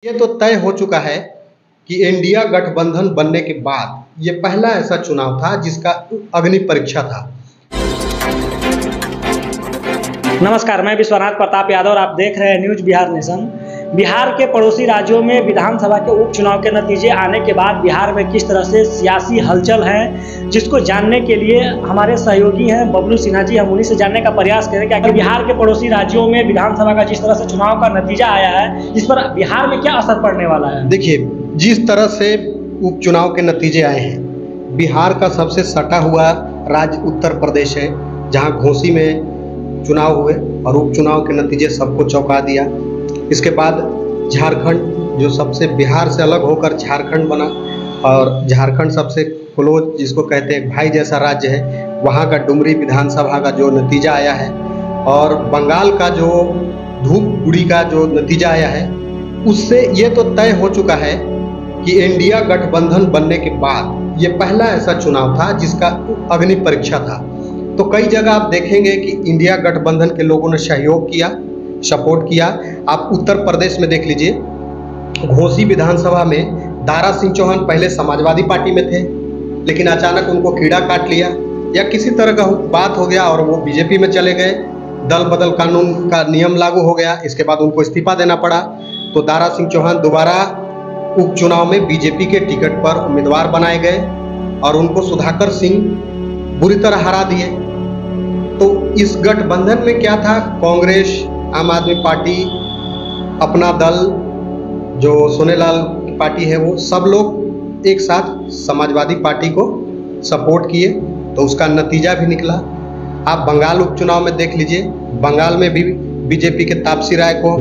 ये तो तय हो चुका है कि इंडिया गठबंधन बनने के बाद ये पहला ऐसा चुनाव था जिसका अग्नि परीक्षा था। नमस्कार, मैं विश्वनाथ प्रताप यादव और आप देख रहे हैं न्यूज बिहार नेशन। बिहार के पड़ोसी राज्यों में विधानसभा के उपचुनाव के नतीजे आने के बाद बिहार में किस तरह से सियासी हलचल है, जिसको जानने के लिए हमारे सहयोगी हैं बबलू सिन्हा जी। हम उन्हीं से जानने का प्रयास करें कि बिहार के पड़ोसी राज्यों में विधानसभा का जिस तरह से चुनाव का नतीजा आया है, इस पर बिहार में क्या असर पड़ने वाला है। देखिए, जिस तरह से उपचुनाव के नतीजे आए हैं, बिहार का सबसे सटा हुआ राज्य उत्तर प्रदेश है, जहाँ घोसी में चुनाव हुए और उपचुनाव के नतीजे सबको चौंका दिया। इसके बाद झारखंड, जो सबसे बिहार से अलग होकर झारखंड बना, और झारखंड सबसे क्लोज, जिसको कहते हैं भाई जैसा राज्य है, वहाँ का डुमरी विधानसभा का जो नतीजा आया है, और बंगाल का जो धूपगुड़ी का जो नतीजा आया है, उससे ये तो तय हो चुका है कि इंडिया गठबंधन बनने के बाद ये पहला ऐसा चुनाव था जिसका अग्नि परीक्षा था। तो कई जगह आप देखेंगे कि इंडिया गठबंधन के लोगों ने सहयोग किया, सपोर्ट किया। आप उत्तर प्रदेश में देख लीजिए, घोसी विधानसभा में दारा सिंह चौहान पहले समाजवादी पार्टी में थे, लेकिन अचानक उनको कीड़ा काट लिया या किसी तरह का बात हो गया और वो बीजेपी में चले गए। दल बदल कानून का नियम लागू हो गया, इसके बाद उनको इस्तीफा देना पड़ा। तो दारा सिंह चौहान दोबारा उपचुनाव में बीजेपी के टिकट पर उम्मीदवार बनाए गए और उनको सुधाकर सिंह बुरी तरह हरा दिए। तो इस गठबंधन में क्या था, कांग्रेस, आम आदमी पार्टी, अपना दल जो सोनेलाल की पार्टी है, वो सब लोग एक साथ समाजवादी पार्टी को सपोर्ट किए, तो उसका नतीजा भी निकला। आप बंगाल उपचुनाव में देख लीजिए, बंगाल में भी बीजेपी के तापसी राय को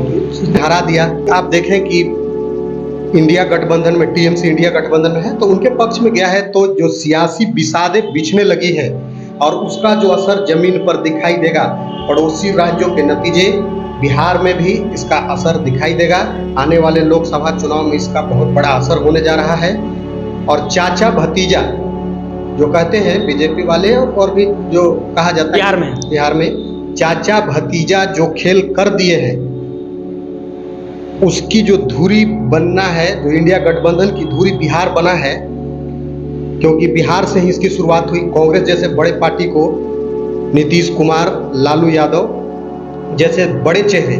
हरा दिया। आप देखें कि इंडिया गठबंधन में, टीएमसी इंडिया गठबंधन में है, तो उनके पक्ष में गया है, तो जो सियासी बिसादें बिछने लगी है और उसका जो असर जमीन पर दिखाई देगा, पड़ोसी राज्यों के नतीजे बिहार में भी इसका असर दिखाई देगा। आने वाले लोकसभा चुनाव में इसका बहुत बड़ा असर होने जा रहा है। और चाचा भतीजा जो कहते हैं बीजेपी वाले, और भी जो कहा जाता है बिहार में चाचा भतीजा जो खेल कर दिए हैं, उसकी जो धुरी बनना है, जो इंडिया गठबंधन की धुरी बिहार बना है, क्योंकि बिहार से ही इसकी शुरुआत हुई। कांग्रेस जैसे बड़े पार्टी को नीतीश कुमार, लालू यादव जैसे बड़े चेहरे,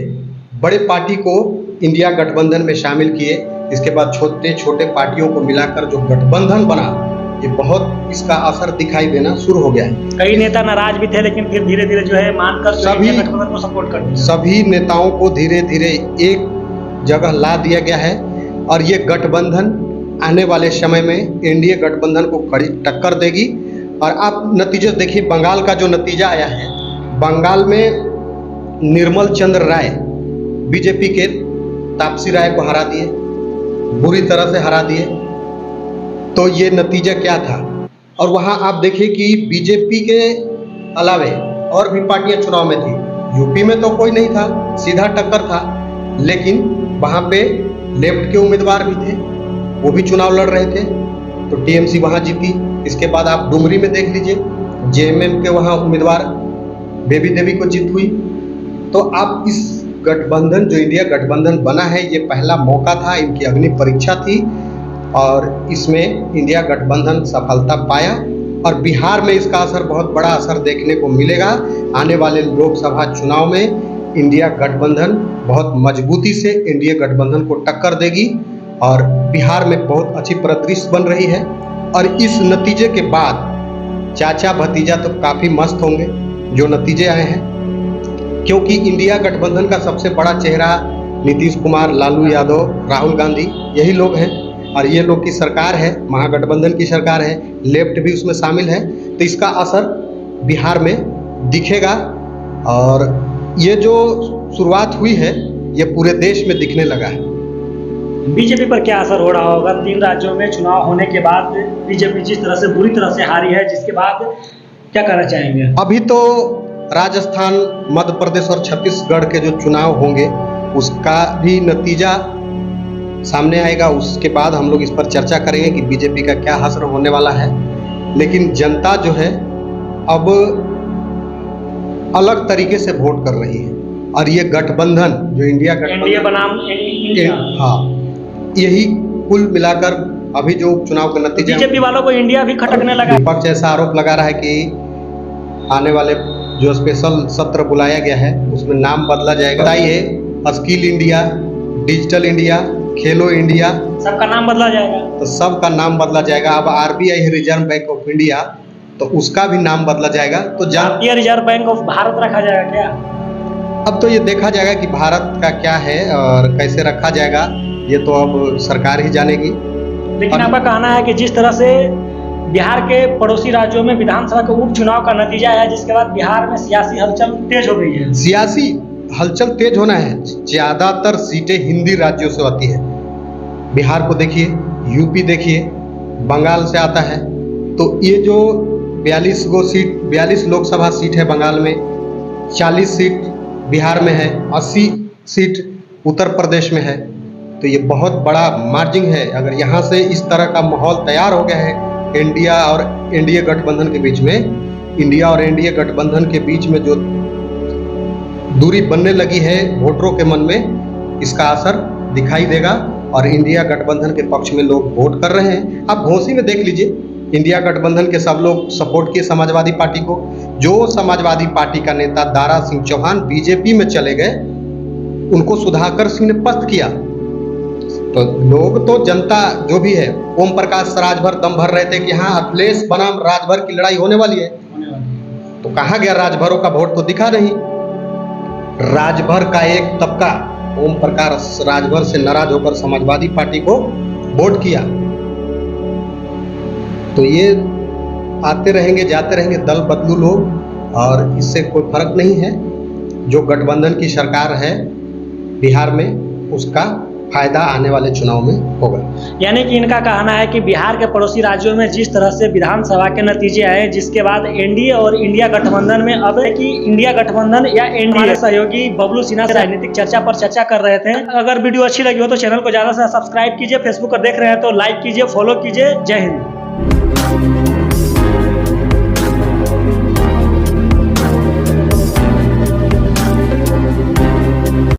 बड़े पार्टी को इंडिया गठबंधन में शामिल किए। इसके बाद छोटे छोटे पार्टियों को मिलाकर जो गठबंधन बना, ये बहुत इसका असर दिखाई देना शुरू हो गया है। कई नेता नाराज भी थे, लेकिन फिर धीरे धीरे जो है मानकर सभी गठबंधन को सपोर्ट कर दिया। सभी नेताओं को धीरे धीरे एक जगह ला दिया गया है, और ये गठबंधन आने वाले समय में एनडीए गठबंधन को कड़ी टक्कर देगी। और आप नतीजे देखिए, बंगाल का जो नतीजा आया है, बंगाल में निर्मल चंद्र राय बीजेपी के तापसी राय को हरा दिए, बुरी तरह से हरा दिए। तो ये नतीजा क्या था। और वहाँ आप देखिए कि बीजेपी के अलावे और भी पार्टियां चुनाव में थी। यूपी में तो कोई नहीं था, सीधा टक्कर था, लेकिन वहाँ पे लेफ्ट के उम्मीदवार भी थे, वो भी चुनाव लड़ रहे थे, तो टीएमसी वहाँ जीती। इसके बाद आप डुमरी में देख लीजिए, जेएमएम के वहाँ उम्मीदवार बेबी देवी को जीत हुई। तो आप इस गठबंधन, जो इंडिया गठबंधन बना है, ये पहला मौका था, इनकी अग्नि परीक्षा थी, और इसमें इंडिया गठबंधन सफलता पाया। और बिहार में इसका असर, बहुत बड़ा असर देखने को मिलेगा। आने वाले लोकसभा चुनाव में इंडिया गठबंधन बहुत मजबूती से इंडिया गठबंधन को टक्कर देगी, और बिहार में बहुत अच्छी परिदृश्य बन रही है। और इस नतीजे के बाद चाचा भतीजा तो काफ़ी मस्त होंगे जो नतीजे आए हैं, क्योंकि इंडिया गठबंधन का सबसे बड़ा चेहरा नीतीश कुमार, लालू यादव, राहुल गांधी, यही लोग हैं, और ये लोग की सरकार है, महागठबंधन की सरकार है, लेफ्ट भी उसमें शामिल है। तो इसका असर बिहार में दिखेगा, और ये जो शुरुआत हुई है, ये पूरे देश में दिखने लगा है। बीजेपी पर क्या असर हो रहा होगा? 3 राज्यों में चुनाव होने के बाद बीजेपी जिस तरह से बुरी तरह से हारी है, जिसके बाद क्या करना चाहेंगे? अभी तो राजस्थान, मध्य प्रदेश और छत्तीसगढ़ के जो चुनाव होंगे, उसका भी नतीजा सामने आएगा। उसके बाद हम लोग इस पर चर्चा करेंगे कि बीजेपी का क्या असर होने वाला है। लेकिन जनता जो है अब अलग तरीके से वोट कर रही है, और ये गठबंधन जो इंडिया गठबंधन बनाम हाँ, यही कुल मिलाकर अभी जो उपचुनाव के नतीजे बीजेपी वालों को इंडिया भी खटकने लगा। विपक्ष ऐसा आरोप लगा रहा है कि आने वाले जो स्पेशल सत्र बुलाया गया है उसमें नाम बदला जाएगा। बताइए, स्किल इंडिया, डिजिटल इंडिया, खेलो इंडिया, सबका नाम बदला जाएगा। तो सबका नाम बदला जाएगा। अब आरबीआई है, रिजर्व बैंक ऑफ इंडिया, तो उसका भी नाम बदला जाएगा। तो भारतीय रिजर्व बैंक ऑफ भारत रखा जाएगा क्या? अब तो ये देखा जाएगा कि भारत का क्या है और कैसे रखा जाएगा, ये तो अब सरकार ही जानेगी। लेकिन आपका कहना है कि जिस तरह से बिहार के पड़ोसी राज्यों में विधानसभा के उपचुनाव का नतीजा है, जिसके बाद बिहार में सियासी हलचल तेज हो गई है। सियासी हलचल तेज होना है, ज्यादातर सीटें हिंदी राज्यों से आती है। बिहार को देखिए, यूपी देखिए, बंगाल से आता है। तो ये जो 42 लोकसभा सीट है बंगाल में, 40 सीट बिहार में है, 80 सीट उत्तर प्रदेश में है। तो ये बहुत बड़ा मार्जिन है। अगर यहाँ से इस तरह का माहौल तैयार हो गया है इंडिया और एनडीए गठबंधन के बीच में, इंडिया और एनडीए गठबंधन के बीच में जो दूरी बनने लगी है वोटरों के मन में, इसका असर दिखाई देगा और इंडिया गठबंधन के पक्ष में लोग वोट कर रहे हैं। आप घोसी में देख लीजिए, इंडिया गठबंधन के सब लोग सपोर्ट किए समाजवादी पार्टी को। जो समाजवादी पार्टी का नेता दारा सिंह चौहान बीजेपी में चले गए, उनको सुधाकर सिंह ने पस्त किया। तो लोग तो जनता जो भी है, ओम प्रकाश राजभर दम भर रहे थे कि हाँ अखिलेश बनाम राजभर की लड़ाई होने वाली है। तो कहाँ गया राजभरों का वोट? तो दिखा नहीं। राजभर का एक तबका ओम प्रकाश राजभर से नाराज होकर समाजवादी पार्टी को वोट किया। तो ये आते रहेंगे जाते रहेंगे दल बदलू लोग, और इससे कोई फर्क नहीं है। जो गठबंधन की सरकार है बिहार में, उसका फायदा आने वाले चुनाव में होगा। यानी कि इनका कहना है कि बिहार के पड़ोसी राज्यों में जिस तरह से विधानसभा के नतीजे आए, जिसके बाद एनडीए और इंडिया गठबंधन में, अब है कि इंडिया गठबंधन या एनडीए सहयोगी बबलू सिन्हा राजनीतिक चर्चा पर चर्चा कर रहे थे। अगर वीडियो अच्छी लगी हो तो चैनल को ज्यादा से सब्सक्राइब कीजिए, फेसबुक पर देख रहे हैं तो लाइक कीजिए, फॉलो कीजिए। जय हिंद।